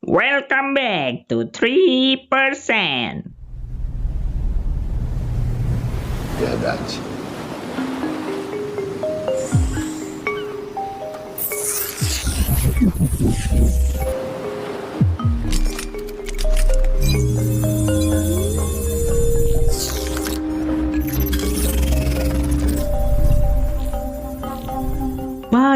Welcome back to 3%. Verdade.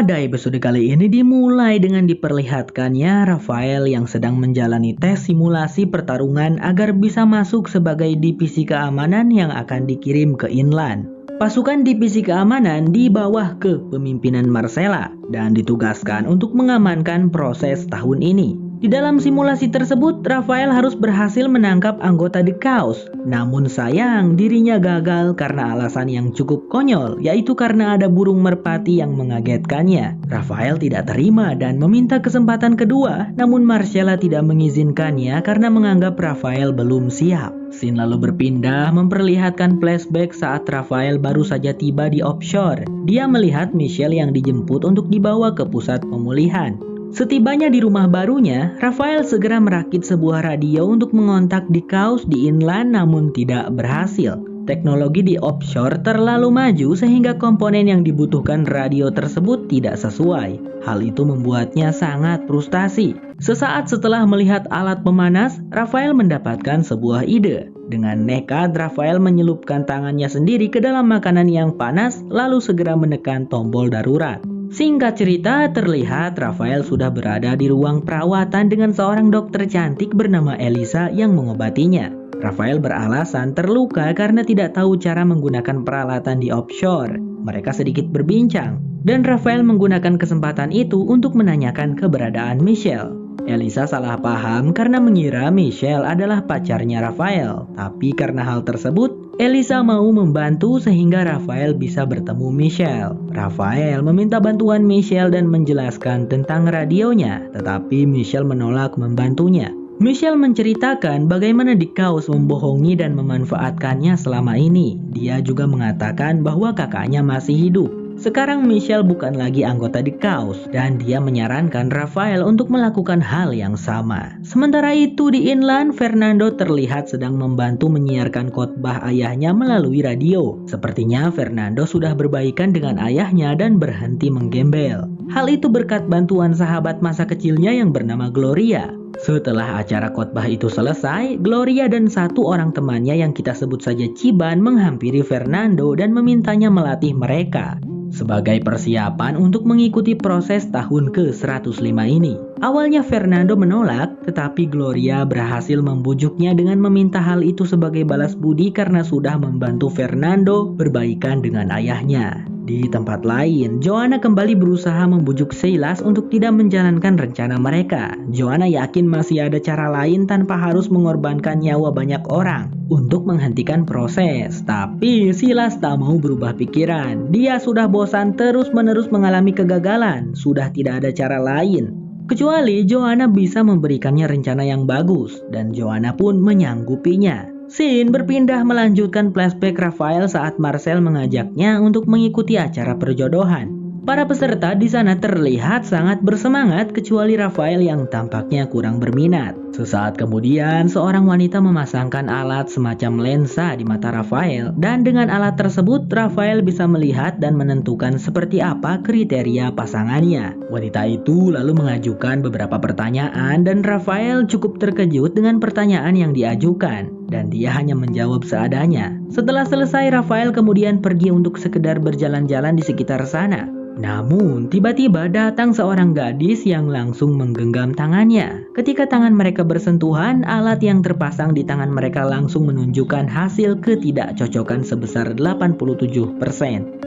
Pada episode kali ini dimulai dengan diperlihatkannya Rafael yang sedang menjalani tes simulasi pertarungan agar bisa masuk sebagai divisi keamanan yang akan dikirim ke Inland. Pasukan divisi keamanan di bawah kepemimpinan Marcella dan ditugaskan untuk mengamankan proses tahun ini. Di dalam simulasi tersebut, Rafael harus berhasil menangkap anggota The Chaos. Namun sayang, dirinya gagal karena alasan yang cukup konyol, yaitu karena ada burung merpati yang mengagetkannya. Rafael tidak terima dan meminta kesempatan kedua, namun Marcella tidak mengizinkannya karena menganggap Rafael belum siap. Scene lalu berpindah memperlihatkan flashback saat Rafael baru saja tiba di offshore. Dia melihat Michelle yang dijemput untuk dibawa ke pusat pemulihan. Setibanya di rumah barunya, Rafael segera merakit sebuah radio untuk mengontak The Chaos di Inland namun tidak berhasil. Teknologi di offshore terlalu maju sehingga komponen yang dibutuhkan radio tersebut tidak sesuai. Hal itu membuatnya sangat frustasi. Sesaat setelah melihat alat pemanas, Rafael mendapatkan sebuah ide. Dengan nekat, Rafael menyelupkan tangannya sendiri ke dalam makanan yang panas lalu segera menekan tombol darurat. Singkat cerita, terlihat Rafael sudah berada di ruang perawatan dengan seorang dokter cantik bernama Elisa yang mengobatinya. Rafael beralasan terluka karena tidak tahu cara menggunakan peralatan di offshore. Mereka sedikit berbincang, dan Rafael menggunakan kesempatan itu untuk menanyakan keberadaan Michelle. Elisa salah paham karena mengira Michelle adalah pacarnya Rafael. Tapi karena hal tersebut, Elisa mau membantu sehingga Rafael bisa bertemu Michelle. Rafael meminta bantuan Michelle dan menjelaskan tentang radionya, tetapi Michelle menolak membantunya. Michelle menceritakan bagaimana The Chaos membohongi dan memanfaatkannya selama ini. Dia juga mengatakan bahwa kakaknya masih hidup. Sekarang Michelle bukan lagi anggota The Chaos dan dia menyarankan Rafael untuk melakukan hal yang sama. Sementara itu di Inland, Fernando terlihat sedang membantu menyiarkan khotbah ayahnya melalui radio. Sepertinya Fernando sudah berbaikan dengan ayahnya dan berhenti menggembel. Hal itu berkat bantuan sahabat masa kecilnya yang bernama Gloria. Setelah acara khotbah itu selesai, Gloria dan satu orang temannya yang kita sebut saja Ciban menghampiri Fernando dan memintanya melatih mereka sebagai persiapan untuk mengikuti proses tahun ke-105 ini. Awalnya Fernando menolak, tetapi Gloria berhasil membujuknya dengan meminta hal itu sebagai balas budi karena sudah membantu Fernando berbaikan dengan ayahnya. Di tempat lain, Joanna kembali berusaha membujuk Silas untuk tidak menjalankan rencana mereka. Joanna yakin masih ada cara lain tanpa harus mengorbankan nyawa banyak orang untuk menghentikan proses. Tapi Silas tak mau berubah pikiran. Dia sudah bosan terus-menerus mengalami kegagalan. Sudah tidak ada cara lain kecuali Joanna bisa memberikannya rencana yang bagus, dan Joanna pun menyanggupinya. Scene berpindah melanjutkan flashback Rafael saat Marcel mengajaknya untuk mengikuti acara perjodohan. Para peserta di sana terlihat sangat bersemangat kecuali Rafael yang tampaknya kurang berminat. Sesaat kemudian, seorang wanita memasangkan alat semacam lensa di mata Rafael dan dengan alat tersebut Rafael bisa melihat dan menentukan seperti apa kriteria pasangannya. Wanita itu lalu mengajukan beberapa pertanyaan dan Rafael cukup terkejut dengan pertanyaan yang diajukan dan dia hanya menjawab seadanya. Setelah selesai, Rafael kemudian pergi untuk sekedar berjalan-jalan di sekitar sana. Namun, tiba-tiba datang seorang gadis yang langsung menggenggam tangannya. Ketika tangan mereka bersentuhan, alat yang terpasang di tangan mereka langsung menunjukkan hasil ketidakcocokan sebesar 87%.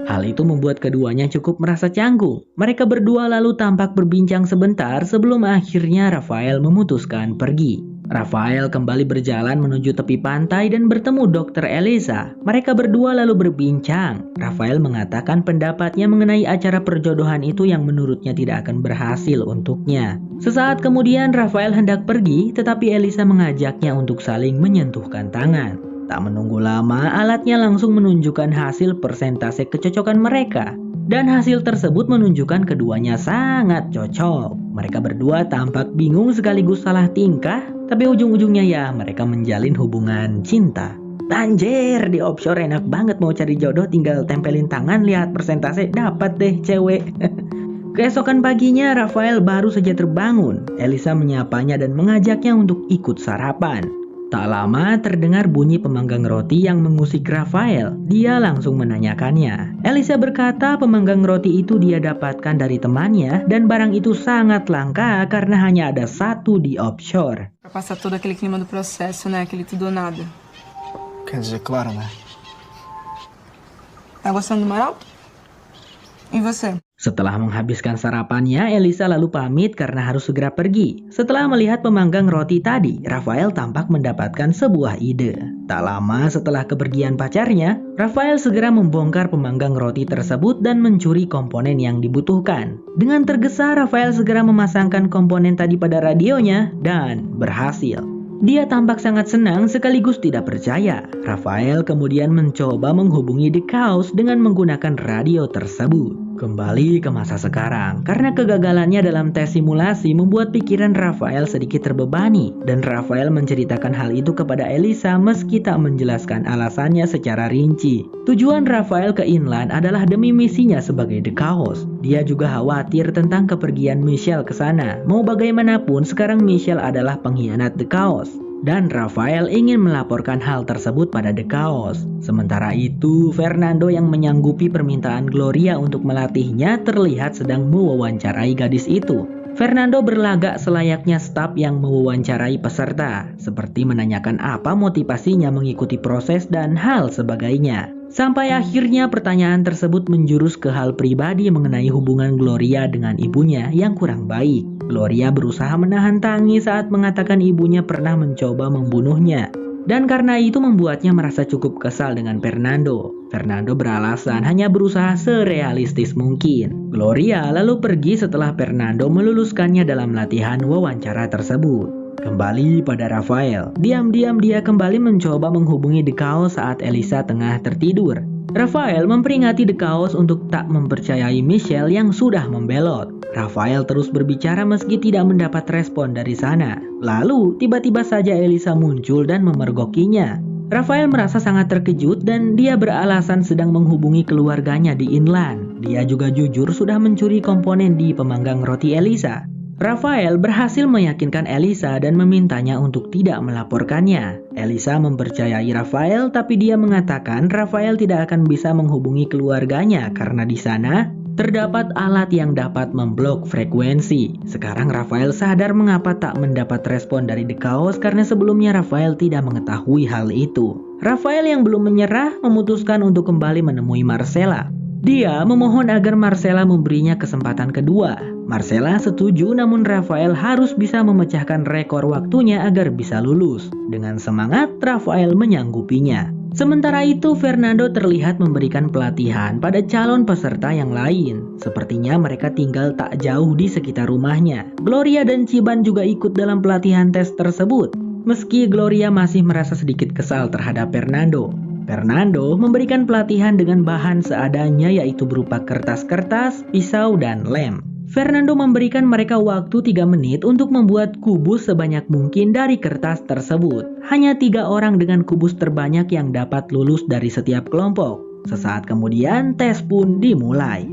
Hal itu membuat keduanya cukup merasa canggung. Mereka berdua lalu tampak berbincang sebentar sebelum akhirnya Rafael memutuskan pergi. Rafael kembali berjalan menuju tepi pantai dan bertemu Dr. Elisa. Mereka berdua lalu berbincang. Rafael mengatakan pendapatnya mengenai acara perjodohan itu yang menurutnya tidak akan berhasil untuknya. Sesaat kemudian Rafael hendak pergi, tetapi Elisa mengajaknya untuk saling menyentuhkan tangan. Tak menunggu lama, alatnya langsung menunjukkan hasil persentase kecocokan mereka. Dan hasil tersebut menunjukkan keduanya sangat cocok. Mereka berdua tampak bingung sekaligus salah tingkah, tapi ujung-ujungnya ya mereka menjalin hubungan cinta. Anjir, di offshore enak banget mau cari jodoh, tinggal tempelin tangan, lihat persentase, dapat deh cewek. Keesokan paginya, Rafael baru saja terbangun. Elisa menyapanya dan mengajaknya untuk ikut sarapan. Tak lama terdengar bunyi pemanggang roti yang mengusik Rafael. Dia langsung menanyakannya. Elisa berkata pemanggang roti itu dia dapatkan dari temannya dan barang itu sangat langka karena hanya ada satu di offshore. Pra passar todo aquele clima do processo, né? Aquele tudo ou nada. Quer dizer, claro, né? Tá gostando do Amaral? E você? Setelah menghabiskan sarapannya, Elisa lalu pamit karena harus segera pergi. Setelah melihat pemanggang roti tadi, Rafael tampak mendapatkan sebuah ide. Tak lama setelah kepergian pacarnya, Rafael segera membongkar pemanggang roti tersebut dan mencuri komponen yang dibutuhkan. Dengan tergesa, Rafael segera memasangkan komponen tadi pada radionya dan berhasil. Dia tampak sangat senang sekaligus tidak percaya. Rafael kemudian mencoba menghubungi The Chaos dengan menggunakan radio tersebut. Kembali ke masa sekarang, karena kegagalannya dalam tes simulasi membuat pikiran Rafael sedikit terbebani, dan Rafael menceritakan hal itu kepada Elisa meski tak menjelaskan alasannya secara rinci. Tujuan Rafael ke inland adalah demi misinya sebagai The Chaos. Dia juga khawatir tentang kepergian Michelle ke sana. Mau bagaimanapun, sekarang Michelle adalah pengkhianat The Chaos. Dan Rafael ingin melaporkan hal tersebut pada The Chaos. Sementara itu, Fernando yang menyanggupi permintaan Gloria untuk melatihnya terlihat sedang mewawancarai gadis itu. Fernando berlagak selayaknya staf yang mewawancarai peserta, seperti menanyakan apa motivasinya mengikuti proses dan hal sebagainya. Sampai akhirnya pertanyaan tersebut menjurus ke hal pribadi mengenai hubungan Gloria dengan ibunya yang kurang baik. Gloria berusaha menahan tangis saat mengatakan ibunya pernah mencoba membunuhnya. Dan karena itu membuatnya merasa cukup kesal dengan Fernando. Fernando beralasan hanya berusaha serealistis mungkin. Gloria lalu pergi setelah Fernando meluluskannya dalam latihan wawancara tersebut. Kembali pada Rafael. Diam-diam dia kembali mencoba menghubungi The Chaos saat Elisa tengah tertidur. Rafael memperingati The Chaos untuk tak mempercayai Michelle yang sudah membelot. Rafael terus berbicara meski tidak mendapat respon dari sana. Lalu tiba-tiba saja Elisa muncul dan memergokinya. Rafael merasa sangat terkejut dan dia beralasan sedang menghubungi keluarganya di inland. Dia juga jujur sudah mencuri komponen di pemanggang roti Elisa. Rafael berhasil meyakinkan Elisa dan memintanya untuk tidak melaporkannya. Elisa mempercayai Rafael, tapi dia mengatakan Rafael tidak akan bisa menghubungi keluarganya karena di sana terdapat alat yang dapat memblok frekuensi. Sekarang Rafael sadar mengapa tak mendapat respon dari The Chaos karena sebelumnya Rafael tidak mengetahui hal itu. Rafael yang belum menyerah memutuskan untuk kembali menemui Marcella. Dia memohon agar Marcella memberinya kesempatan kedua. Marcella setuju, namun Rafael harus bisa memecahkan rekor waktunya agar bisa lulus. Dengan semangat, Rafael menyanggupinya. Sementara itu, Fernando terlihat memberikan pelatihan pada calon peserta yang lain. Sepertinya mereka tinggal tak jauh di sekitar rumahnya. Gloria dan Ciban juga ikut dalam pelatihan tes tersebut. Meski Gloria masih merasa sedikit kesal terhadap Fernando. Fernando memberikan pelatihan dengan bahan seadanya, yaitu berupa kertas-kertas, pisau, dan lem. Fernando memberikan mereka waktu 3 menit untuk membuat kubus sebanyak mungkin dari kertas tersebut. Hanya 3 orang dengan kubus terbanyak yang dapat lulus dari setiap kelompok. Sesaat kemudian tes pun dimulai.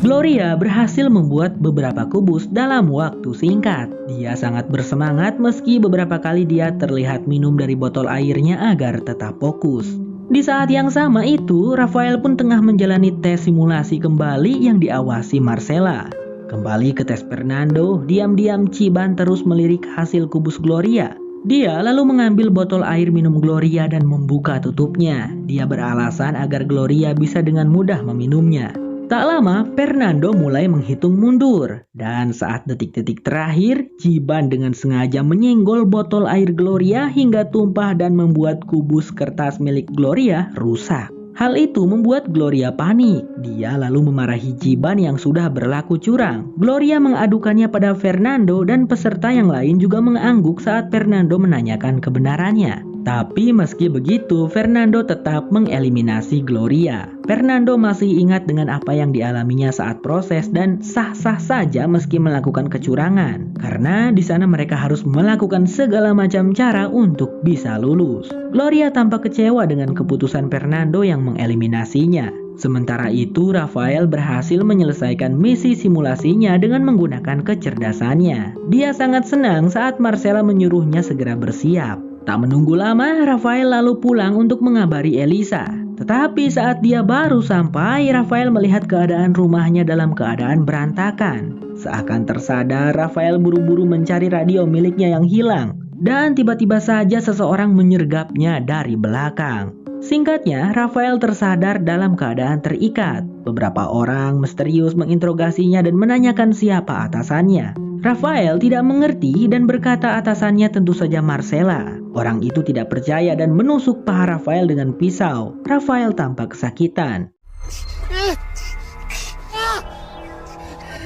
Gloria berhasil membuat beberapa kubus dalam waktu singkat. Dia sangat bersemangat meski beberapa kali dia terlihat minum dari botol airnya agar tetap fokus. Di saat yang sama itu, Rafael pun tengah menjalani tes simulasi kembali yang diawasi Marcella. Kembali ke tes Fernando, diam-diam Ciban terus melirik hasil kubus Gloria. Dia lalu mengambil botol air minum Gloria dan membuka tutupnya. Dia beralasan agar Gloria bisa dengan mudah meminumnya. Tak lama, Fernando mulai menghitung mundur. Dan saat detik-detik terakhir, Ciban dengan sengaja menyenggol botol air Gloria hingga tumpah dan membuat kubus kertas milik Gloria rusak. Hal itu membuat Gloria panik. Dia lalu memarahi Jiban yang sudah berlaku curang. Gloria mengadukannya pada Fernando dan peserta yang lain juga mengangguk saat Fernando menanyakan kebenarannya. Tapi meski begitu, Fernando tetap mengeliminasi Gloria. Fernando masih ingat dengan apa yang dialaminya saat proses dan sah-sah saja meski melakukan kecurangan. Karena di sana mereka harus melakukan segala macam cara untuk bisa lulus. Gloria tampak kecewa dengan keputusan Fernando yang mengeliminasinya. Sementara itu, Rafael berhasil menyelesaikan misi simulasinya dengan menggunakan kecerdasannya. Dia sangat senang saat Marcella menyuruhnya segera bersiap. Tak menunggu lama, Rafael lalu pulang untuk mengabari Elisa. Tetapi saat dia baru sampai, Rafael melihat keadaan rumahnya dalam keadaan berantakan. Seakan tersadar, Rafael buru-buru mencari radio miliknya yang hilang. Dan tiba-tiba saja seseorang menyergapnya dari belakang. Singkatnya, Rafael tersadar dalam keadaan terikat. Beberapa orang misterius menginterogasinya dan menanyakan siapa atasannya. Rafael tidak mengerti dan berkata atasannya tentu saja Marcella. Orang itu tidak percaya dan menusuk paha Rafael dengan pisau. Rafael tampak kesakitan.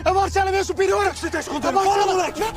A Marcella é meu superior! Você tá escondendo fora, moleque!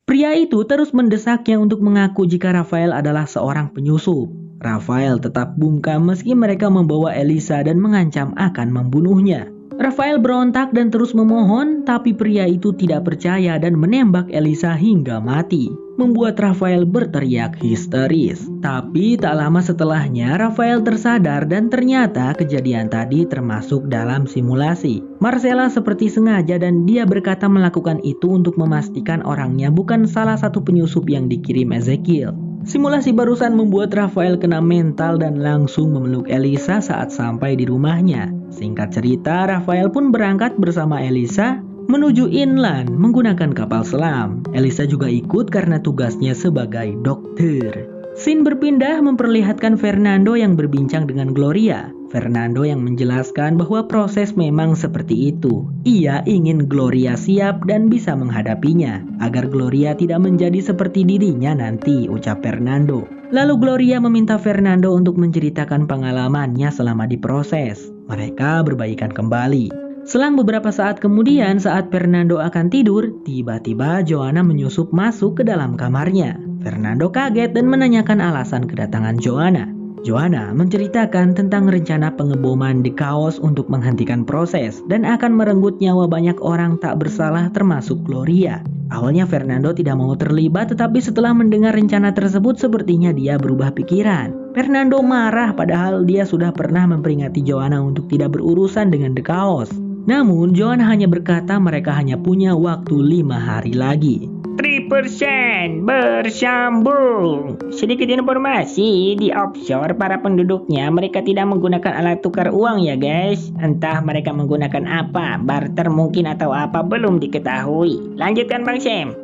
Pria itu terus mendesaknya untuk mengaku jika Rafael adalah seorang penyusup. Rafael tetap bungkam meski mereka membawa Elisa dan mengancam akan membunuhnya. Rafael berontak dan terus memohon, tapi pria itu tidak percaya dan menembak Elisa hingga mati, membuat Rafael berteriak histeris. Tapi tak lama setelahnya, Rafael tersadar dan ternyata kejadian tadi termasuk dalam simulasi. Marcella seperti sengaja dan dia berkata melakukan itu untuk memastikan orangnya bukan salah satu penyusup yang dikirim Ezekiel. Simulasi barusan membuat Rafael kena mental dan langsung memeluk Elisa saat sampai di rumahnya. Singkat cerita, Rafael pun berangkat bersama Elisa menuju inland menggunakan kapal selam. Elisa juga ikut karena tugasnya sebagai dokter. Scene berpindah memperlihatkan Fernando yang berbincang dengan Gloria. Fernando yang menjelaskan bahwa proses memang seperti itu. Ia ingin Gloria siap dan bisa menghadapinya, agar Gloria tidak menjadi seperti dirinya nanti, ucap Fernando. Lalu Gloria meminta Fernando untuk menceritakan pengalamannya selama diproses. Mereka berbaikan kembali. Selang beberapa saat kemudian, saat Fernando akan tidur, tiba-tiba Joanna menyusup masuk ke dalam kamarnya. Fernando kaget dan menanyakan alasan kedatangan Joanna. Joanna menceritakan tentang rencana pengeboman di Chaos untuk menghentikan proses dan akan merenggut nyawa banyak orang tak bersalah termasuk Gloria. Awalnya Fernando tidak mau terlibat, tetapi setelah mendengar rencana tersebut sepertinya dia berubah pikiran. Fernando marah padahal dia sudah pernah memperingati Joanna untuk tidak berurusan dengan The Chaos. Namun Joanna hanya berkata mereka hanya punya waktu 5 hari lagi. 3% bersambung. Sedikit informasi, di offshore para penduduknya mereka tidak menggunakan alat tukar uang ya guys. Entah mereka menggunakan apa, barter mungkin atau apa belum diketahui. Lanjutkan Bang Sam.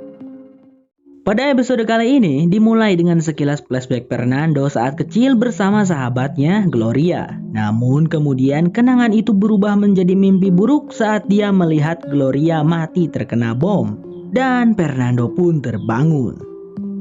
Pada episode kali ini dimulai dengan sekilas flashback Fernando saat kecil bersama sahabatnya Gloria. Namun kemudian kenangan itu berubah menjadi mimpi buruk saat dia melihat Gloria mati terkena bom. Dan Fernando pun terbangun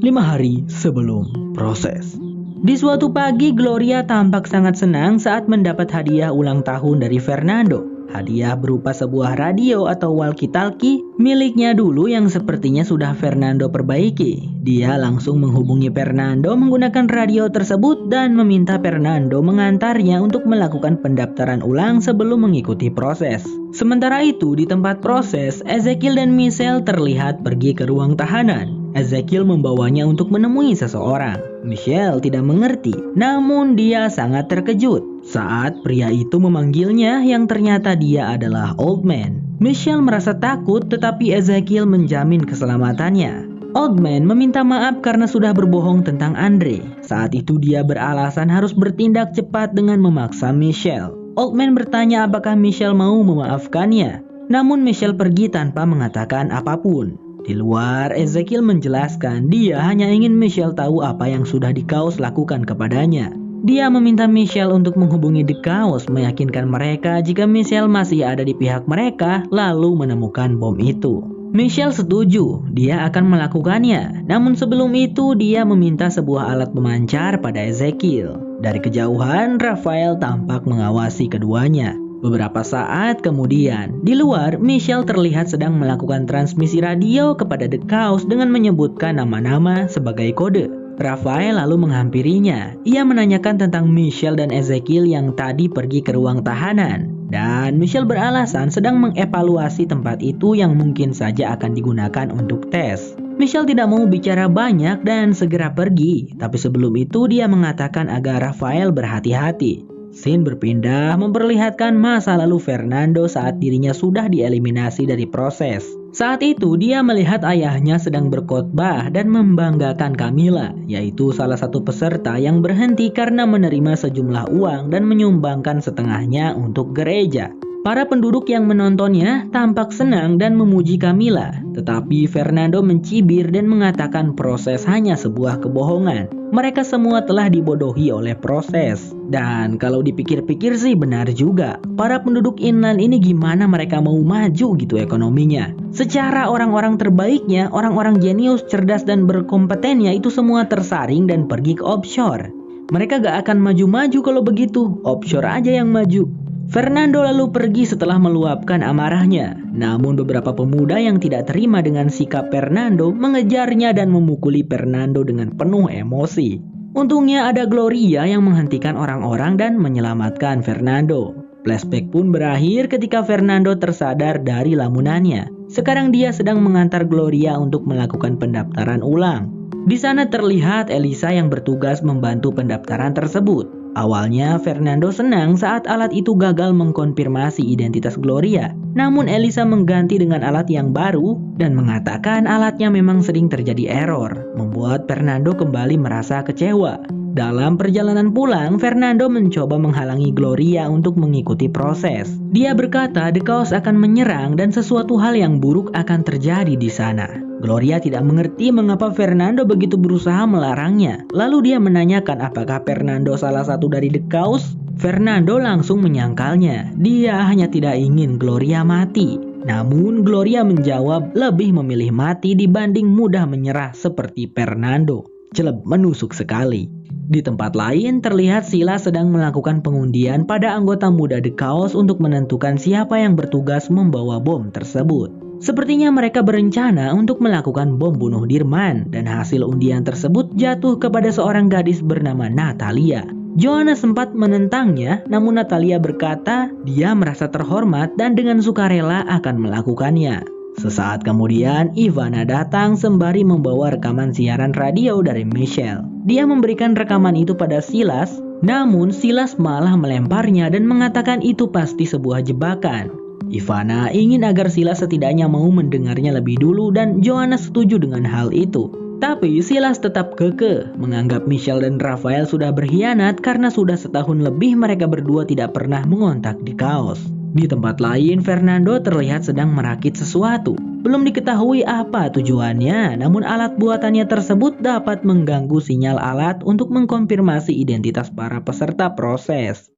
5 hari sebelum proses. Di suatu pagi, Gloria tampak sangat senang saat mendapat hadiah ulang tahun dari Fernando. Hadiah berupa sebuah radio atau walkie-talkie miliknya dulu yang sepertinya sudah Fernando perbaiki. Dia langsung menghubungi Fernando menggunakan radio tersebut dan meminta Fernando mengantarnya untuk melakukan pendaftaran ulang sebelum mengikuti proses. Sementara itu, di tempat proses, Ezekiel dan Michelle terlihat pergi ke ruang tahanan. Ezekiel membawanya untuk menemui seseorang. Michelle tidak mengerti, namun dia sangat terkejut saat pria itu memanggilnya yang ternyata dia adalah Old Man. Michelle merasa takut, tetapi Ezekiel menjamin keselamatannya. Old Man meminta maaf karena sudah berbohong tentang Andre. Saat itu dia beralasan harus bertindak cepat dengan memaksa Michelle. Old Man bertanya apakah Michelle mau memaafkannya. Namun Michelle pergi tanpa mengatakan apapun. Di luar, Ezekiel menjelaskan dia hanya ingin Michelle tahu apa yang sudah The Chaos lakukan kepadanya. Dia meminta Michelle untuk menghubungi The Chaos, meyakinkan mereka jika Michelle masih ada di pihak mereka, lalu menemukan bom itu. Michelle setuju, dia akan melakukannya. Namun sebelum itu, dia meminta sebuah alat pemancar pada Ezekiel. Dari kejauhan, Rafael tampak mengawasi keduanya. Beberapa saat kemudian, di luar, Michelle terlihat sedang melakukan transmisi radio kepada The Chaos dengan menyebutkan nama-nama sebagai kode. Rafael lalu menghampirinya. Ia menanyakan tentang Michelle dan Ezekiel yang tadi pergi ke ruang tahanan. Dan Michelle beralasan sedang mengevaluasi tempat itu yang mungkin saja akan digunakan untuk tes. Michelle tidak mau bicara banyak dan segera pergi. Tapi sebelum itu dia mengatakan agar Rafael berhati-hati. Scene berpindah memperlihatkan masa lalu Fernando saat dirinya sudah dieliminasi dari proses. Saat itu dia melihat ayahnya sedang berkhotbah dan membanggakan Camila, yaitu salah satu peserta yang berhenti karena menerima sejumlah uang dan menyumbangkan setengahnya untuk gereja. Para penduduk yang menontonnya tampak senang dan memuji Camila, tetapi Fernando mencibir dan mengatakan proses hanya sebuah kebohongan. Mereka semua telah dibodohi oleh proses. Dan kalau dipikir-pikir sih benar juga. Para penduduk inland ini gimana mereka mau maju gitu ekonominya. Secara orang-orang terbaiknya, orang-orang jenius, cerdas dan berkompetennya itu semua tersaring dan pergi ke offshore. Mereka gak akan maju-maju kalau begitu. Offshore aja yang maju. Fernando lalu pergi setelah meluapkan amarahnya. Namun beberapa pemuda yang tidak terima dengan sikap Fernando mengejarnya dan memukuli Fernando dengan penuh emosi. Untungnya ada Gloria yang menghentikan orang-orang dan menyelamatkan Fernando. Flashback pun berakhir ketika Fernando tersadar dari lamunannya. Sekarang dia sedang mengantar Gloria untuk melakukan pendaftaran ulang. Di sana terlihat Elisa yang bertugas membantu pendaftaran tersebut. Awalnya Fernando senang saat alat itu gagal mengkonfirmasi identitas Gloria. Namun Elisa mengganti dengan alat yang baru dan mengatakan alatnya memang sering terjadi error, membuat Fernando kembali merasa kecewa. Dalam perjalanan pulang, Fernando mencoba menghalangi Gloria untuk mengikuti proses. Dia berkata The Chaos akan menyerang dan sesuatu hal yang buruk akan terjadi di sana. Gloria tidak mengerti mengapa Fernando begitu berusaha melarangnya. Lalu dia menanyakan apakah Fernando salah satu dari The Chaos. Fernando langsung menyangkalnya. Dia hanya tidak ingin Gloria mati. Namun Gloria menjawab lebih memilih mati dibanding mudah menyerah seperti Fernando. Celeb menusuk sekali. Di tempat lain terlihat Silas sedang melakukan pengundian pada anggota muda The Chaos untuk menentukan siapa yang bertugas membawa bom tersebut. Sepertinya mereka berencana untuk melakukan bom bunuh Dirman dan hasil undian tersebut jatuh kepada seorang gadis bernama Natalia. Joanna sempat menentangnya, namun Natalia berkata dia merasa terhormat dan dengan sukarela akan melakukannya. Sesaat kemudian Ivana datang sembari membawa rekaman siaran radio dari Michelle. Dia memberikan rekaman itu pada Silas, namun Silas malah melemparnya dan mengatakan itu pasti sebuah jebakan. Ivana ingin agar Silas setidaknya mau mendengarnya lebih dulu dan Joanna setuju dengan hal itu. Tapi Silas tetap kekeh, menganggap Michelle dan Rafael sudah berkhianat karena sudah setahun lebih mereka berdua tidak pernah mengontak The Chaos. Di tempat lain, Fernando terlihat sedang merakit sesuatu. Belum diketahui apa tujuannya, namun alat buatannya tersebut dapat mengganggu sinyal alat untuk mengkonfirmasi identitas para peserta proses.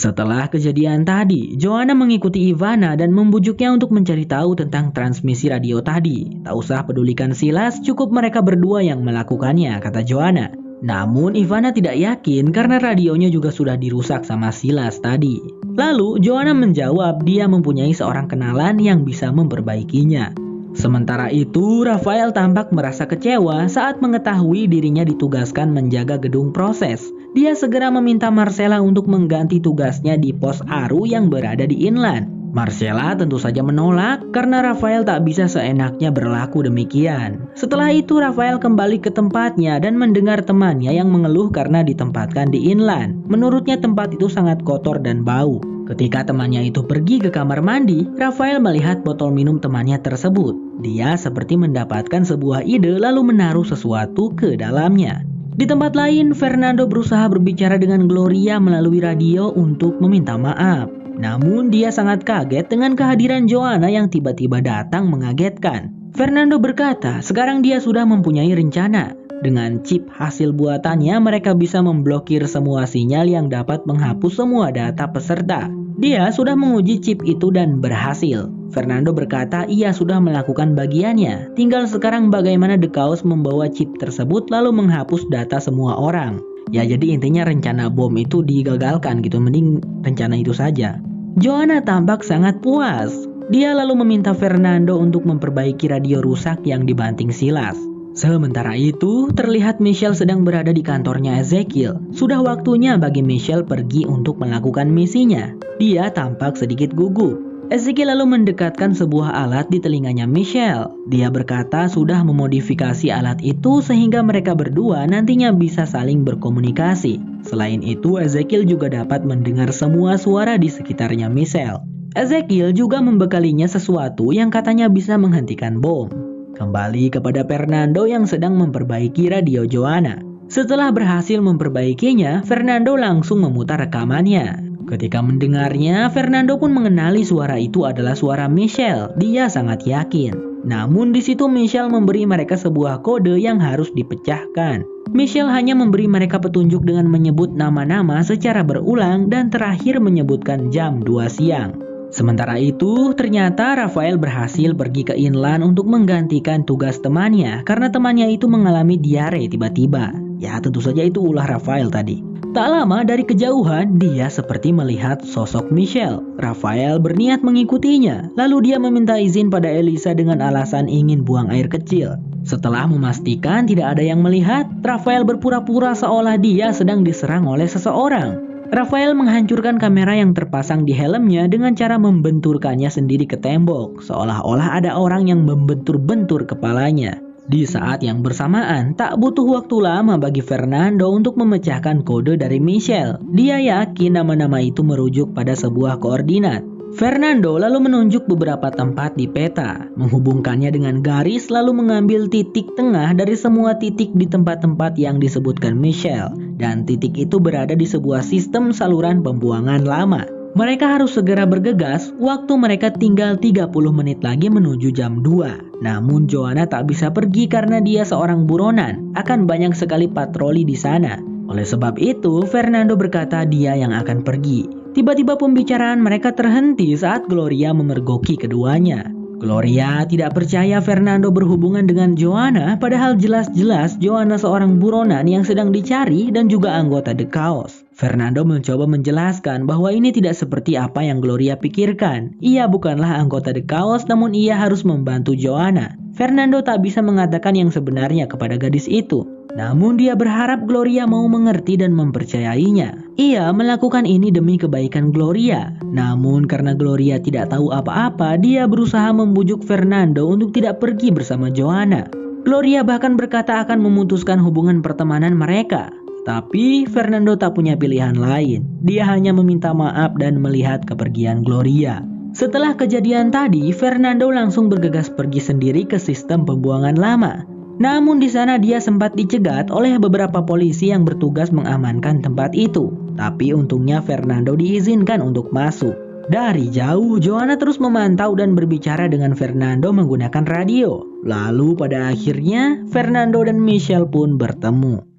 Setelah kejadian tadi, Joanna mengikuti Ivana dan membujuknya untuk mencari tahu tentang transmisi radio tadi. Tak usah pedulikan Silas, cukup mereka berdua yang melakukannya, kata Joanna. Namun Ivana tidak yakin karena radionya juga sudah dirusak sama Silas tadi. Lalu Joanna menjawab dia mempunyai seorang kenalan yang bisa memperbaikinya. Sementara itu, Rafael tampak merasa kecewa saat mengetahui dirinya ditugaskan menjaga gedung proses. Dia segera meminta Marcella untuk mengganti tugasnya di pos Aru yang berada di inland. Marcella tentu saja menolak karena Rafael tak bisa seenaknya berlaku demikian. Setelah itu Rafael kembali ke tempatnya dan mendengar temannya yang mengeluh karena ditempatkan di inland. Menurutnya tempat itu sangat kotor dan bau. Ketika temannya itu pergi ke kamar mandi, Rafael melihat botol minum temannya tersebut. Dia seperti mendapatkan sebuah ide lalu menaruh sesuatu ke dalamnya. Di tempat lain, Fernando berusaha berbicara dengan Gloria melalui radio untuk meminta maaf. Namun dia sangat kaget dengan kehadiran Joanna yang tiba-tiba datang mengagetkan. Fernando berkata, sekarang dia sudah mempunyai rencana. Dengan chip hasil buatannya, mereka bisa memblokir semua sinyal yang dapat menghapus semua data peserta. Dia sudah menguji chip itu dan berhasil. Fernando berkata ia sudah melakukan bagiannya. Tinggal sekarang bagaimana The Chaos membawa chip tersebut lalu menghapus data semua orang. Ya jadi intinya rencana bom itu digagalkan gitu, mending rencana itu saja. Joanna tampak sangat puas. Dia lalu meminta Fernando untuk memperbaiki radio rusak yang dibanting Silas. Sementara itu, terlihat Michelle sedang berada di kantornya Ezekiel. Sudah waktunya bagi Michelle pergi untuk melakukan misinya. Dia tampak sedikit gugup. Ezekiel lalu mendekatkan sebuah alat di telinganya Michelle. Dia berkata sudah memodifikasi alat itu sehingga mereka berdua nantinya bisa saling berkomunikasi. Selain itu, Ezekiel juga dapat mendengar semua suara di sekitarnya Michelle. Ezekiel juga membekalinya sesuatu yang katanya bisa menghentikan bom. Kembali kepada Fernando yang sedang memperbaiki radio Joanna. Setelah berhasil memperbaikinya, Fernando langsung memutar rekamannya. Ketika mendengarnya, Fernando pun mengenali suara itu adalah suara Michelle. Dia sangat yakin. Namun di situ Michelle memberi mereka sebuah kode yang harus dipecahkan. Michelle hanya memberi mereka petunjuk dengan menyebut nama-nama secara berulang dan terakhir menyebutkan jam 2 siang. Sementara itu, ternyata Rafael berhasil pergi ke inland untuk menggantikan tugas temannya karena temannya itu mengalami diare tiba-tiba. Ya, tentu saja itu ulah Rafael tadi. Tak lama dari kejauhan, dia seperti melihat sosok Michelle. Rafael berniat mengikutinya, lalu dia meminta izin pada Elisa dengan alasan ingin buang air kecil. Setelah memastikan tidak ada yang melihat, Rafael berpura-pura seolah dia sedang diserang oleh seseorang. Rafael menghancurkan kamera yang terpasang di helmnya dengan cara membenturkannya sendiri ke tembok, seolah-olah ada orang yang membentur-bentur kepalanya. Di saat yang bersamaan, tak butuh waktu lama bagi Fernando untuk memecahkan kode dari Michelle. Dia yakin nama-nama itu merujuk pada sebuah koordinat. Fernando lalu menunjuk beberapa tempat di peta, menghubungkannya dengan garis lalu mengambil titik tengah dari semua titik di tempat-tempat yang disebutkan Michelle. Dan titik itu berada di sebuah sistem saluran pembuangan lama. Mereka harus segera bergegas, waktu mereka tinggal 30 menit lagi menuju jam 2. Namun Joanna tak bisa pergi karena dia seorang buronan, akan banyak sekali patroli di sana. Oleh sebab itu, Fernando berkata dia yang akan pergi. Tiba-tiba pembicaraan mereka terhenti saat Gloria memergoki keduanya. Gloria tidak percaya Fernando berhubungan dengan Joanna, padahal jelas-jelas Joanna seorang buronan yang sedang dicari dan juga anggota The Chaos. Fernando mencoba menjelaskan bahwa ini tidak seperti apa yang Gloria pikirkan. Ia bukanlah anggota The Chaos, namun ia harus membantu Joanna. Fernando tak bisa mengatakan yang sebenarnya kepada gadis itu. Namun dia berharap Gloria mau mengerti dan mempercayainya. Ia melakukan ini demi kebaikan Gloria. Namun karena Gloria tidak tahu apa-apa, dia berusaha membujuk Fernando untuk tidak pergi bersama Joanna. Gloria bahkan berkata akan memutuskan hubungan pertemanan mereka. Tapi Fernando tak punya pilihan lain. Dia hanya meminta maaf dan melihat kepergian Gloria. Setelah kejadian tadi, Fernando langsung bergegas pergi sendiri ke sistem pembuangan lama. Namun di sana dia sempat dicegat oleh beberapa polisi yang bertugas mengamankan tempat itu. Tapi untungnya Fernando diizinkan untuk masuk. Dari jauh, Joanna terus memantau dan berbicara dengan Fernando menggunakan radio. Lalu pada akhirnya, Fernando dan Michelle pun bertemu.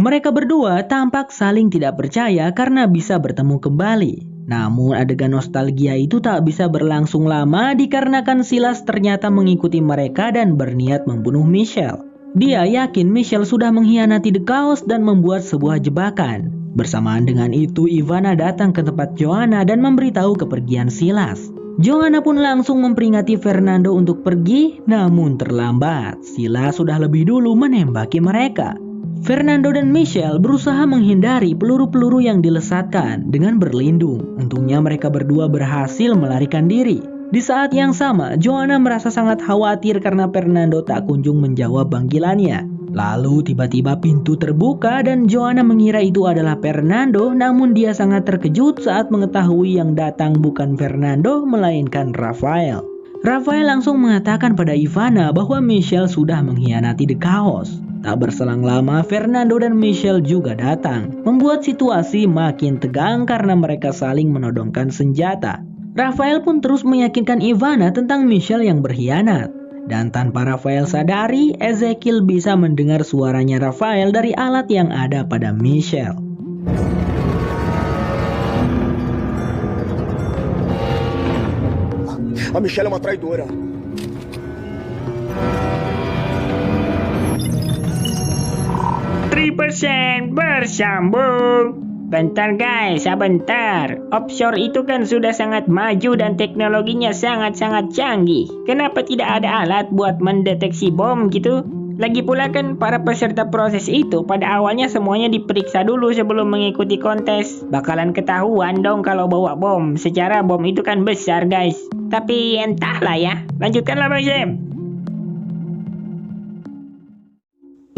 Mereka berdua tampak saling tidak percaya karena bisa bertemu kembali. Namun adegan nostalgia itu tak bisa berlangsung lama dikarenakan Silas ternyata mengikuti mereka dan berniat membunuh Michelle. Dia yakin Michelle sudah mengkhianati The Chaos dan membuat sebuah jebakan. Bersamaan dengan itu, Ivana datang ke tempat Joanna dan memberitahu kepergian Silas. Joanna pun langsung memperingati Fernando untuk pergi, namun terlambat. Silas sudah lebih dulu menembaki mereka. Fernando dan Michelle berusaha menghindari peluru-peluru yang dilesatkan dengan berlindung. Untungnya mereka berdua berhasil melarikan diri. Di saat yang sama, Joanna merasa sangat khawatir karena Fernando tak kunjung menjawab panggilannya. Lalu tiba-tiba pintu terbuka dan Joanna mengira itu adalah Fernando, namun dia sangat terkejut saat mengetahui yang datang bukan Fernando melainkan Rafael. Rafael langsung mengatakan pada Ivana bahwa Michelle sudah mengkhianati The Chaos. Tak berselang lama, Fernando dan Michelle juga datang, membuat situasi makin tegang karena mereka saling menodongkan senjata. Rafael pun terus meyakinkan Ivana tentang Michelle yang berkhianat. Dan tanpa Rafael sadari, Ezekiel bisa mendengar suaranya Rafael dari alat yang ada pada Michelle. A Michelle é uma traidora. %, bersambung. Bentar guys, sebentar. Offshore itu kan sudah sangat maju dan teknologinya sangat-sangat canggih. Kenapa tidak ada alat buat mendeteksi bom gitu? Lagi pula kan para peserta proses itu pada awalnya semuanya diperiksa dulu sebelum mengikuti kontes. Bakalan ketahuan dong kalau bawa bom. Secara bom itu kan besar guys. Tapi entahlah ya. Lanjutkanlah Bang Sam.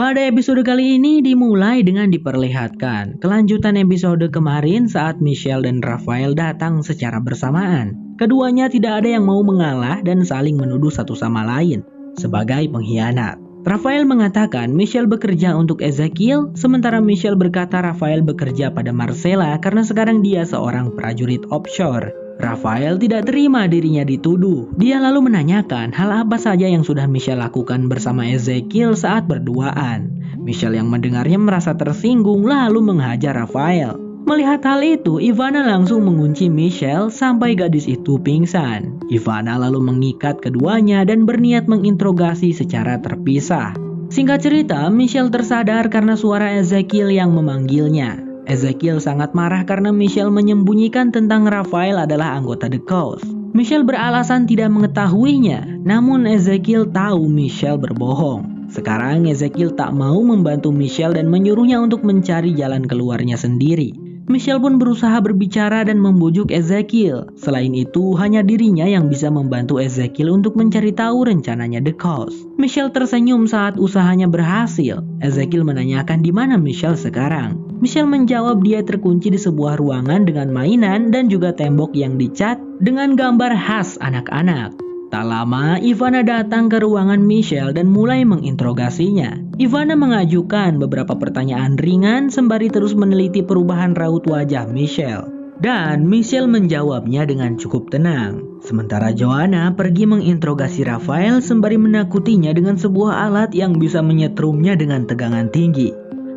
Pada episode kali ini dimulai dengan diperlihatkan kelanjutan episode kemarin saat Michelle dan Rafael datang secara bersamaan. Keduanya tidak ada yang mau mengalah dan saling menuduh satu sama lain sebagai pengkhianat. Rafael mengatakan Michelle bekerja untuk Ezekiel, sementara Michelle berkata Rafael bekerja pada Marcella karena sekarang dia seorang prajurit offshore. Rafael tidak terima dirinya dituduh. Dia lalu menanyakan hal apa saja yang sudah Michelle lakukan bersama Ezekiel saat berduaan. Michelle yang mendengarnya merasa tersinggung lalu menghajar Rafael. Melihat hal itu, Ivana langsung mengunci Michelle sampai gadis itu pingsan. Ivana lalu mengikat keduanya dan berniat menginterogasi secara terpisah. Singkat cerita, Michelle tersadar karena suara Ezekiel yang memanggilnya. Ezekiel sangat marah karena Michelle menyembunyikan tentang Rafael adalah anggota The Cause. Michelle beralasan tidak mengetahuinya, namun Ezekiel tahu Michelle berbohong. Sekarang Ezekiel tak mau membantu Michelle dan menyuruhnya untuk mencari jalan keluarnya sendiri. Michelle pun berusaha berbicara dan membujuk Ezekiel. Selain itu, hanya dirinya yang bisa membantu Ezekiel untuk mencari tahu rencananya The Cause. Michelle tersenyum saat usahanya berhasil. Ezekiel menanyakan di mana Michelle sekarang. Michelle menjawab dia terkunci di sebuah ruangan dengan mainan dan juga tembok yang dicat dengan gambar khas anak-anak. Tak lama, Ivana datang ke ruangan Michelle dan mulai menginterogasinya. Ivana mengajukan beberapa pertanyaan ringan sembari terus meneliti perubahan raut wajah Michelle. Dan Michelle menjawabnya dengan cukup tenang. Sementara Joanna pergi menginterogasi Rafael sembari menakutinya dengan sebuah alat yang bisa menyetrumnya dengan tegangan tinggi.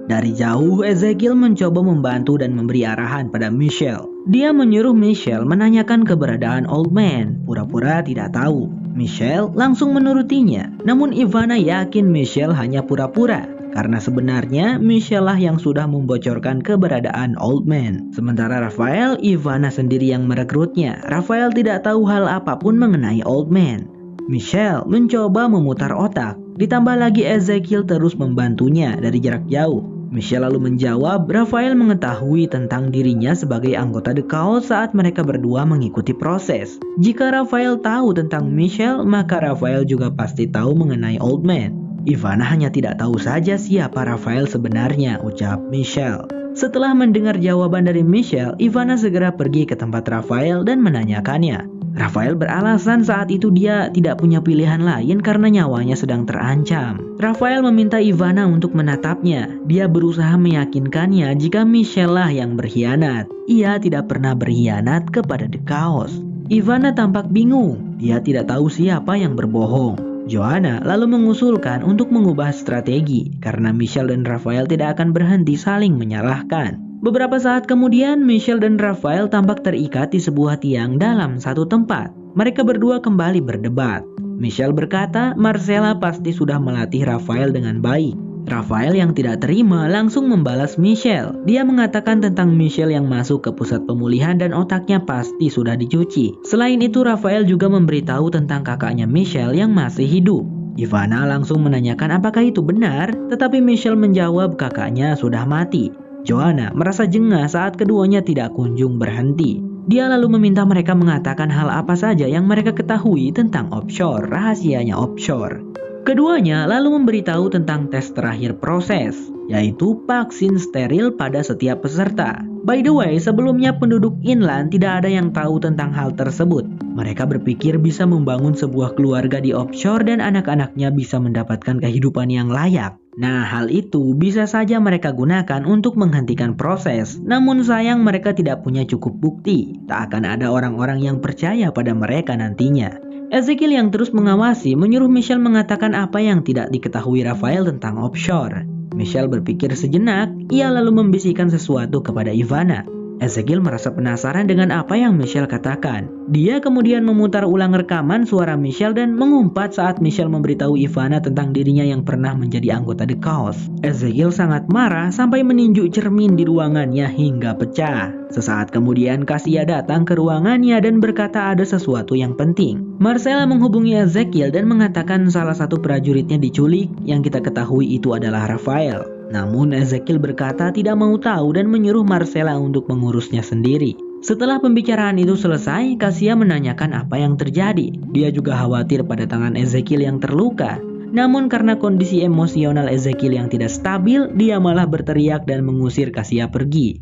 Dari jauh, Ezekiel mencoba membantu dan memberi arahan pada Michelle. Dia menyuruh Michelle menanyakan keberadaan Old Man, pura-pura tidak tahu. Michelle langsung menurutinya, namun Ivana yakin Michelle hanya pura-pura. Karena sebenarnya Michelle lah yang sudah membocorkan keberadaan Old Man. Sementara Rafael, Ivana sendiri yang merekrutnya. Rafael tidak tahu hal apapun mengenai Old Man. Michelle mencoba memutar otak, ditambah lagi Ezekiel terus membantunya dari jarak jauh. Michelle lalu menjawab Rafael mengetahui tentang dirinya sebagai anggota The Cause saat mereka berdua mengikuti proses. Jika Rafael tahu tentang Michelle, maka Rafael juga pasti tahu mengenai Old Man. Ivana hanya tidak tahu saja siapa Rafael sebenarnya, ucap Michelle. Setelah mendengar jawaban dari Michelle, Ivana segera pergi ke tempat Rafael dan menanyakannya. Rafael beralasan saat itu dia tidak punya pilihan lain karena nyawanya sedang terancam. Rafael meminta Ivana untuk menatapnya. Dia berusaha meyakinkannya jika Michelle lah yang berkhianat. Ia tidak pernah berkhianat kepada The Cause. Ivana tampak bingung. Dia tidak tahu siapa yang berbohong. Joanna lalu mengusulkan untuk mengubah strategi karena Michelle dan Rafael tidak akan berhenti saling menyalahkan. Beberapa saat kemudian, Michelle dan Rafael tampak terikat di sebuah tiang dalam satu tempat. Mereka berdua kembali berdebat. Michelle berkata Marcella pasti sudah melatih Rafael dengan baik. Rafael yang tidak terima langsung membalas Michelle. Dia mengatakan tentang Michelle yang masuk ke pusat pemulihan dan otaknya pasti sudah dicuci. Selain itu, Rafael juga memberitahu tentang kakaknya Michelle yang masih hidup. Ivana langsung menanyakan apakah itu benar, tetapi Michelle menjawab kakaknya sudah mati. Joanna merasa jengah saat keduanya tidak kunjung berhenti. Dia lalu meminta mereka mengatakan hal apa saja yang mereka ketahui tentang offshore, rahasianya offshore. Keduanya lalu memberitahu tentang tes terakhir proses, yaitu vaksin steril pada setiap peserta. By the way, sebelumnya penduduk inland tidak ada yang tahu tentang hal tersebut. Mereka berpikir bisa membangun sebuah keluarga di offshore dan anak-anaknya bisa mendapatkan kehidupan yang layak. Nah, hal itu bisa saja mereka gunakan untuk menghentikan proses. Namun sayang mereka tidak punya cukup bukti. Tak akan ada orang-orang yang percaya pada mereka nantinya. Ezekiel yang terus mengawasi menyuruh Michelle mengatakan apa yang tidak diketahui Rafael tentang offshore. Michelle berpikir sejenak, ia lalu membisikkan sesuatu kepada Ivana. Ezekiel merasa penasaran dengan apa yang Michelle katakan. Dia kemudian memutar ulang rekaman suara Michelle dan mengumpat saat Michelle memberitahu Ivana tentang dirinya yang pernah menjadi anggota The Cause. Ezekiel sangat marah sampai meninjuk cermin di ruangannya hingga pecah. Sesaat kemudian Cassia datang ke ruangannya dan berkata ada sesuatu yang penting. Marcella menghubungi Ezekiel dan mengatakan salah satu prajuritnya diculik, yang kita ketahui itu adalah Rafael. Namun Ezekiel berkata tidak mau tahu dan menyuruh Marcella untuk mengurusnya sendiri. Setelah pembicaraan itu selesai, Cassia menanyakan apa yang terjadi. Dia juga khawatir pada tangan Ezekiel yang terluka. Namun karena kondisi emosional Ezekiel yang tidak stabil, dia malah berteriak dan mengusir Cassia pergi.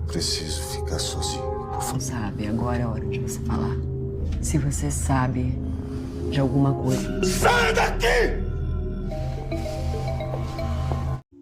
Preciso ficar sozinho, por favor. Sabe, agora é hora de você falar. Se você sabe de alguma coisa. Sai daqui!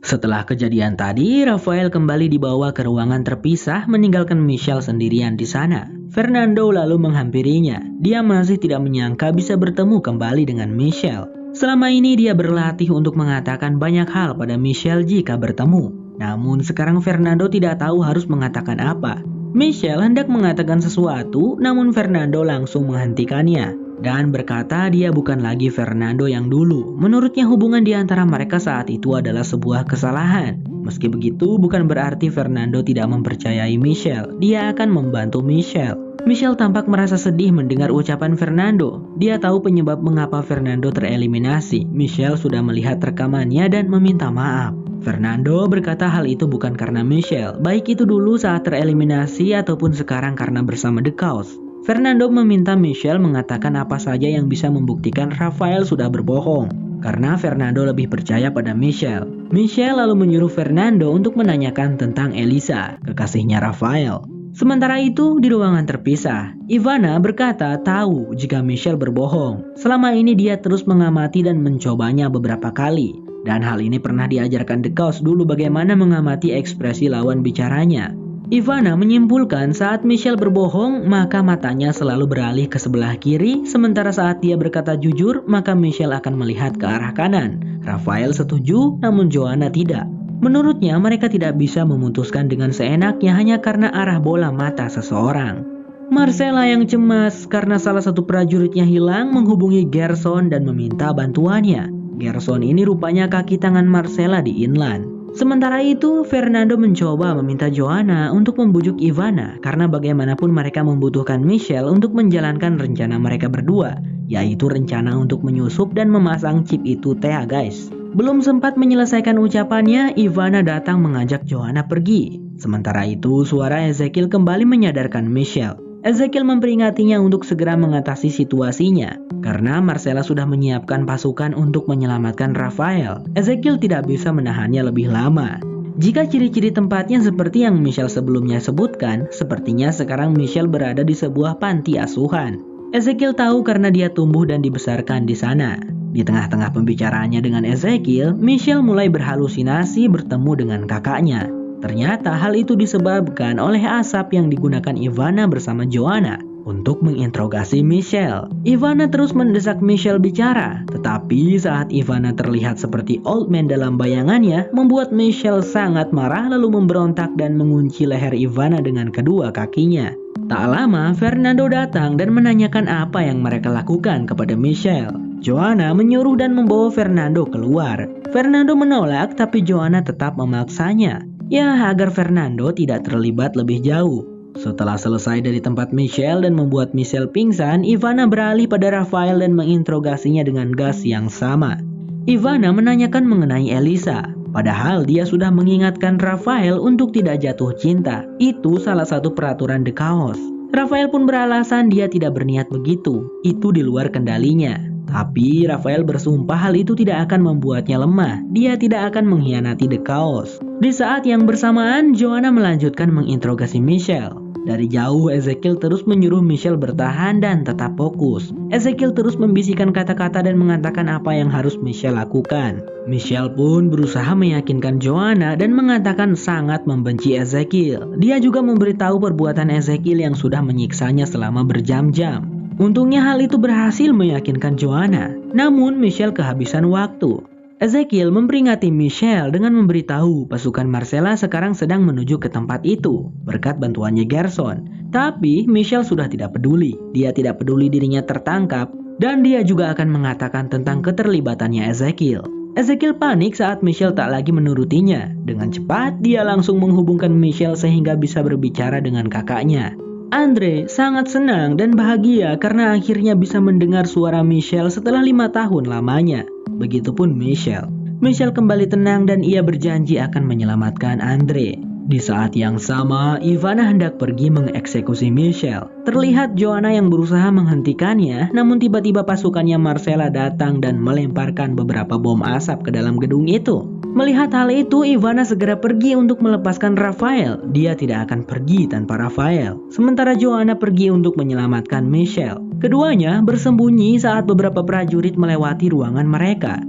Setelah kejadian tadi, Rafael kembali dibawa ke ruangan terpisah meninggalkan Michelle sendirian di sana. Fernando lalu menghampirinya. Dia masih tidak menyangka bisa bertemu kembali dengan Michelle. Selama ini dia berlatih untuk mengatakan banyak hal pada Michelle jika bertemu. Namun sekarang Fernando tidak tahu harus mengatakan apa. Michelle hendak mengatakan sesuatu, namun Fernando langsung menghentikannya dan berkata dia bukan lagi Fernando yang dulu. Menurutnya hubungan di antara mereka saat itu adalah sebuah kesalahan. Meski begitu, bukan berarti Fernando tidak mempercayai Michelle. Dia akan membantu Michelle. Michelle tampak merasa sedih mendengar ucapan Fernando. Dia tahu penyebab mengapa Fernando tereliminasi. Michelle sudah melihat rekamannya dan meminta maaf. Fernando berkata hal itu bukan karena Michelle, baik itu dulu saat tereliminasi ataupun sekarang karena bersama The Cause. Fernando meminta Michelle mengatakan apa saja yang bisa membuktikan Rafael sudah berbohong, karena Fernando lebih percaya pada Michelle. Michelle lalu menyuruh Fernando untuk menanyakan tentang Elisa, kekasihnya Rafael. Sementara itu, di ruangan terpisah, Ivana berkata tahu jika Michelle berbohong. Selama ini dia terus mengamati dan mencobanya beberapa kali. Dan hal ini pernah diajarkan The Cause dulu bagaimana mengamati ekspresi lawan bicaranya. Ivana menyimpulkan saat Michelle berbohong, maka matanya selalu beralih ke sebelah kiri, sementara saat dia berkata jujur, maka Michelle akan melihat ke arah kanan. Rafael setuju, namun Joanna tidak. Menurutnya, mereka tidak bisa memutuskan dengan seenaknya hanya karena arah bola mata seseorang. Marcella yang cemas karena salah satu prajuritnya hilang menghubungi Gerson dan meminta bantuannya. Gerson ini rupanya kaki tangan Marcella di inland. Sementara itu, Fernando mencoba meminta Joanna untuk membujuk Ivana karena bagaimanapun mereka membutuhkan Michelle untuk menjalankan rencana mereka berdua, yaitu rencana untuk menyusup dan memasang chip itu guys. Belum sempat menyelesaikan ucapannya, Ivana datang mengajak Joanna pergi. Sementara itu, suara Ezekiel kembali menyadarkan Michelle. Ezekiel memperingatinya untuk segera mengatasi situasinya. Karena Marcella sudah menyiapkan pasukan untuk menyelamatkan Rafael, Ezekiel tidak bisa menahannya lebih lama. Jika ciri-ciri tempatnya seperti yang Michelle sebelumnya sebutkan, sepertinya sekarang Michelle berada di sebuah panti asuhan. Ezekiel tahu karena dia tumbuh dan dibesarkan di sana. Di tengah-tengah pembicaraannya dengan Ezekiel, Michelle mulai berhalusinasi bertemu dengan kakaknya. Ternyata hal itu disebabkan oleh asap yang digunakan Ivana bersama Joanna untuk menginterogasi Michelle. Ivana terus mendesak Michelle bicara, tetapi saat Ivana terlihat seperti old man dalam bayangannya, membuat Michelle sangat marah lalu memberontak dan mengunci leher Ivana dengan kedua kakinya. Tak lama, Fernando datang dan menanyakan apa yang mereka lakukan kepada Michelle. Joanna menyuruh dan membawa Fernando keluar. Fernando menolak, tapi Joanna tetap memaksanya. Ya, agar Fernando tidak terlibat lebih jauh. Setelah selesai dari tempat Michelle dan membuat Michelle pingsan, Ivana beralih pada Rafael dan menginterogasinya dengan gas yang sama. Ivana menanyakan mengenai Elisa, padahal dia sudah mengingatkan Rafael untuk tidak jatuh cinta. Itu salah satu peraturan The Chaos. Rafael pun beralasan dia tidak berniat begitu, itu di luar kendalinya. Tapi Rafael bersumpah hal itu tidak akan membuatnya lemah. Dia tidak akan mengkhianati The Chaos. Di saat yang bersamaan, Joanna melanjutkan menginterogasi Michelle. Dari jauh, Ezekiel terus menyuruh Michelle bertahan dan tetap fokus. Ezekiel terus membisikkan kata-kata dan mengatakan apa yang harus Michelle lakukan. Michelle pun berusaha meyakinkan Joanna dan mengatakan sangat membenci Ezekiel. Dia juga memberitahu perbuatan Ezekiel yang sudah menyiksanya selama berjam-jam. Untungnya hal itu berhasil meyakinkan Joanna, namun Michelle kehabisan waktu. Ezekiel memperingati Michelle dengan memberitahu pasukan Marcella sekarang sedang menuju ke tempat itu berkat bantuannya Gerson. Tapi Michelle sudah tidak peduli. Dia tidak peduli dirinya tertangkap dan dia juga akan mengatakan tentang keterlibatannya Ezekiel. Ezekiel panik saat Michelle tak lagi menurutinya. Dengan cepat dia langsung menghubungkan Michelle sehingga bisa berbicara dengan kakaknya. Andre sangat senang dan bahagia karena akhirnya bisa mendengar suara Michelle setelah 5 tahun lamanya. Begitupun Michelle. Michelle kembali tenang dan ia berjanji akan menyelamatkan Andre. Di saat yang sama, Ivana hendak pergi mengeksekusi Michelle. Terlihat Joanna yang berusaha menghentikannya, namun tiba-tiba pasukannya Marcella datang dan melemparkan beberapa bom asap ke dalam gedung itu. Melihat hal itu, Ivana segera pergi untuk melepaskan Rafael. Dia tidak akan pergi tanpa Rafael. Sementara Joanna pergi untuk menyelamatkan Michelle. Keduanya bersembunyi saat beberapa prajurit melewati ruangan mereka.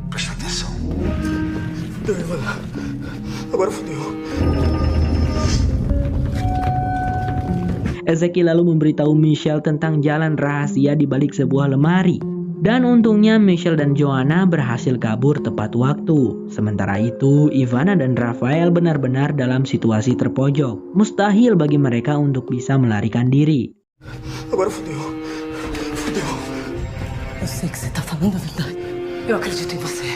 Presta atenção. Deu, Ivana. Agora fodeu. Ezekiel lalu memberitahu Michelle tentang jalan rahasia di balik sebuah lemari. Dan untungnya Michelle dan Joanna berhasil kabur tepat waktu. Sementara itu, Ivana dan Rafael benar-benar dalam situasi terpojok. Mustahil bagi mereka untuk bisa melarikan diri. Agora fodeu. Fodeu. Eu sei que você tá falando a verdade. Eu acredito em você.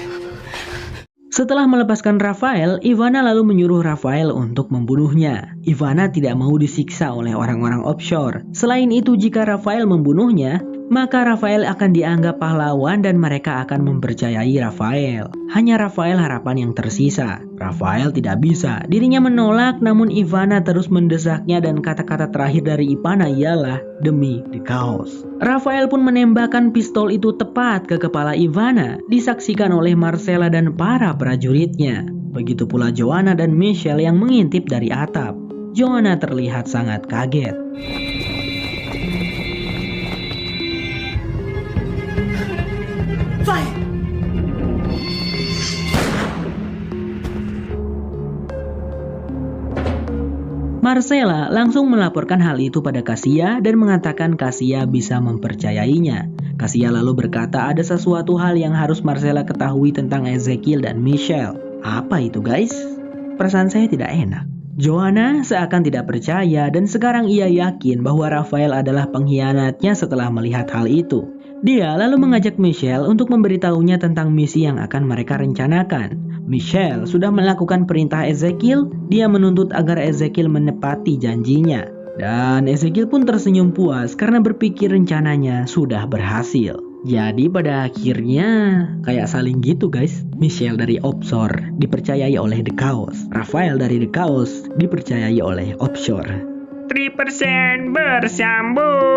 Setelah melepaskan Rafael, Ivana lalu menyuruh Rafael untuk membunuhnya. Ivana tidak mau disiksa oleh orang-orang offshore. Selain itu, jika Rafael membunuhnya, maka Rafael akan dianggap pahlawan dan mereka akan mempercayai Rafael. Hanya Rafael harapan yang tersisa. Rafael tidak bisa. Dirinya menolak, namun Ivana terus mendesaknya dan kata-kata terakhir dari Ivana ialah demi the cause. Rafael pun menembakkan pistol itu tepat ke kepala Ivana, disaksikan oleh Marcella dan para prajuritnya. Begitu pula Joanna dan Michelle yang mengintip dari atap. Joanna terlihat sangat kaget. Vai! Marcella langsung melaporkan hal itu pada Cassia dan mengatakan Cassia bisa mempercayainya. Cassia lalu berkata ada sesuatu hal yang harus Marcella ketahui tentang Ezekiel dan Michelle. Apa itu guys? Perasaan saya tidak enak. Joanna seakan tidak percaya dan sekarang ia yakin bahwa Rafael adalah pengkhianatnya setelah melihat hal itu. Dia lalu mengajak Michelle untuk memberitahunya tentang misi yang akan mereka rencanakan. Michelle sudah melakukan perintah Ezekiel, dia menuntut agar Ezekiel menepati janjinya. Dan Ezekiel pun tersenyum puas karena berpikir rencananya sudah berhasil. Jadi pada akhirnya kayak saling gitu guys. Michelle dari offshore dipercayai oleh The Chaos. Rafael dari The Chaos dipercayai oleh offshore. 3% bersambung.